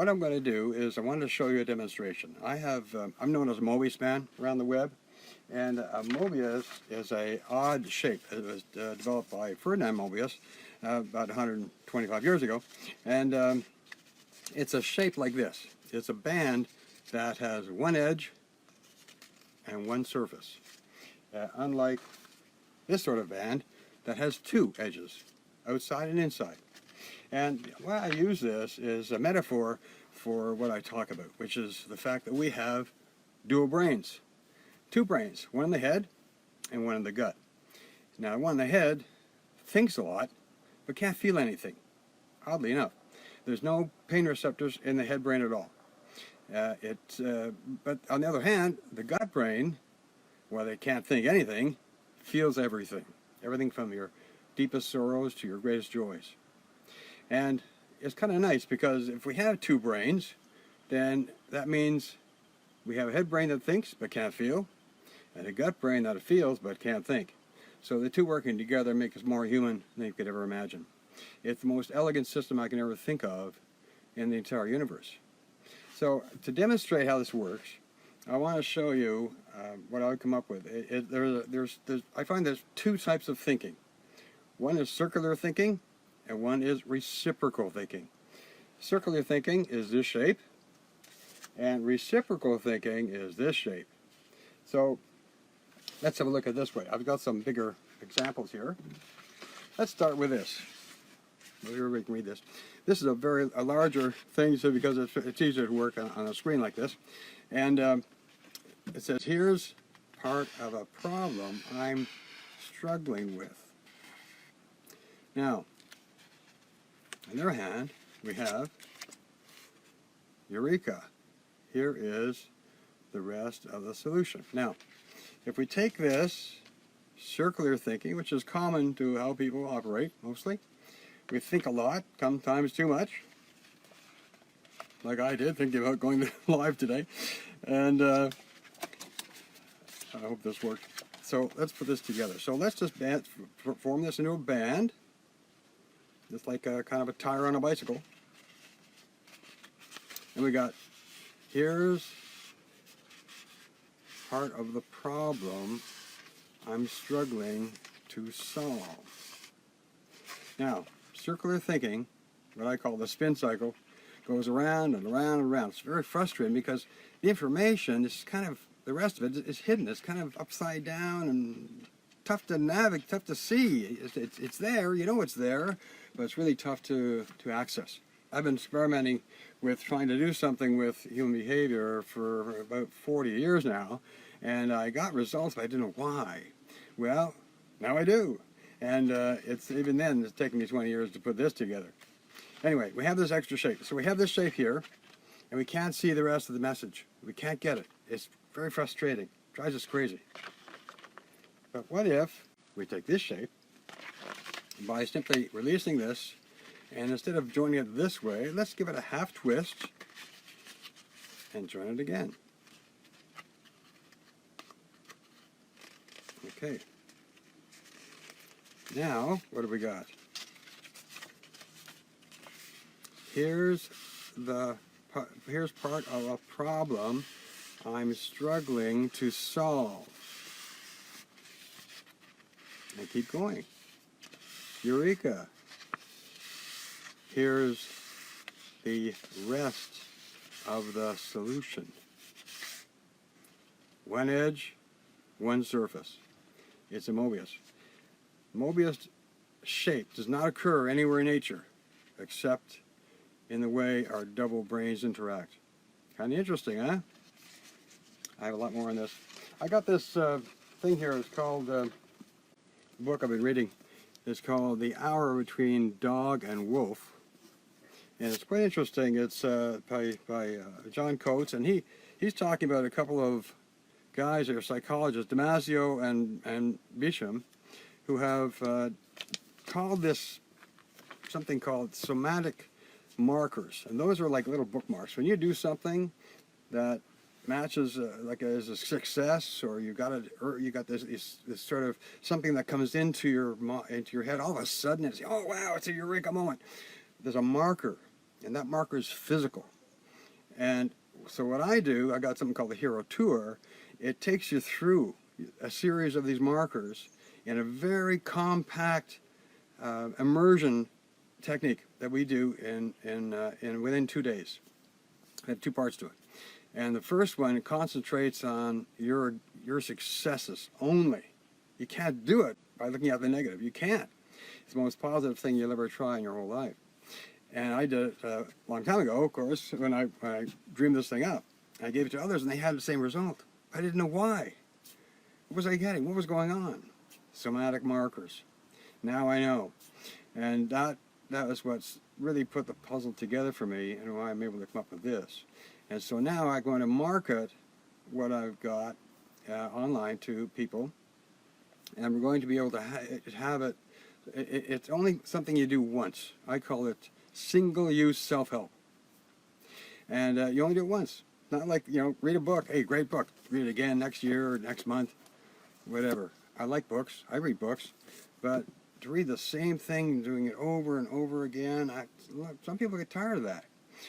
what I'm going to do is I wanted to show you a demonstration. I'm known as a Mobius man around the web, and a Mobius is a odd shape. It was developed by Ferdinand Mobius about 125 years ago, and it's a shape like this. It's a band that has one edge and one surface, unlike this sort of band that has two edges, outside and inside. And why I use this is a metaphor for what I talk about, which is the fact that we have dual brains. Two brains, one in the head and one in the gut. Now, one in the head thinks a lot, but can't feel anything, oddly enough. There's no pain receptors in the head brain at all. But on the other hand, the gut brain, while they can't think anything, feels everything. Everything from your deepest sorrows to your greatest joys. And it's kind of nice because if we have two brains, then that means we have a head brain that thinks but can't feel, and a gut brain that feels but can't think. So the two working together make us more human than you could ever imagine. It's the most elegant system I can ever think of in the entire universe. So to demonstrate how this works, I want to show you what I would come up with. I find there's two types of thinking. One is circular thinking, and one is reciprocal thinking. Circular thinking is this shape, and reciprocal thinking is this shape. So let's have a look at it this way. I've got some bigger examples here. Let's start with this. Maybe we can read this. This is a larger thing, so because it's easier to work on a screen like this. And it says, here's part of a problem I'm struggling with. Now, on the other hand, we have Eureka. Here is the rest of the solution. Now, if we take this circular thinking, which is common to how people operate mostly, we think a lot, sometimes too much, like I did, thinking about going live today, and I hope this works. So let's put this together. So let's just form this into a band. Just like a kind of a tire on a bicycle. And we got, here's part of the problem I'm struggling to solve. Now, circular thinking, what I call the spin cycle, goes around and around and around. It's very frustrating because the information is kind of, the rest of it is hidden. It's kind of upside down and tough to navigate, tough to see. It's there, you know it's there, but it's really tough to access. I've been experimenting with trying to do something with human behavior for about 40 years now, and I got results, but I didn't know why. Well, now I do. And even then, it's taken me 20 years to put this together. Anyway, we have this extra shape. So we have this shape here, and we can't see the rest of the message. We can't get it. It's very frustrating. It drives us crazy. But what if we take this shape by simply releasing this, and instead of joining it this way, let's give it a half twist and join it again. Okay. Now, what do we got? Here's part of a problem I'm struggling to solve. And keep going. Eureka. Here's the rest of the solution. One edge, one surface. It's a Mobius. Mobius shape does not occur anywhere in nature except in the way our double brains interact. Kind of interesting, huh? I have a lot more on this. I got this thing here. It's called, the book I've been reading is called The Hour Between Dog and Wolf. And it's quite interesting. It's by John Coates, and he's talking about a couple of guys that are psychologists, Damasio and Bisham, who have called this something called somatic markers. And those are like little bookmarks. When you do something that matches as a success, or you got this sort of something that comes into your head, all of a sudden it's, oh wow, it's a eureka moment. There's a marker, and that marker is physical. And so what I do, I got something called the Hero Tour. It takes you through a series of these markers in a very compact immersion technique that we do in within 2 days. I have 2 parts to it. And the first one concentrates on your successes only. You can't do it by looking at the negative. You can't. It's the most positive thing you'll ever try in your whole life. And I did it a long time ago, of course, when I dreamed this thing up. I gave it to others, and they had the same result. I didn't know why. What was I getting? What was going on? Somatic markers. Now I know. And that was what's really put the puzzle together for me, and why I'm able to come up with this. And so now I'm going to market what I've got online to people, and we're going to be able to have it. It's only something you do once. I call it single-use self-help. And you only do it once. Not like, read a book. Hey, great book. Read it again next year or next month, whatever. I like books. I read books. But to read the same thing, doing it over and over again, some people get tired of that.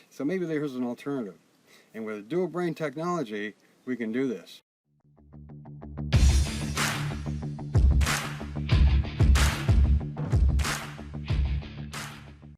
So maybe there's an alternative. And with dual brain technology, we can do this.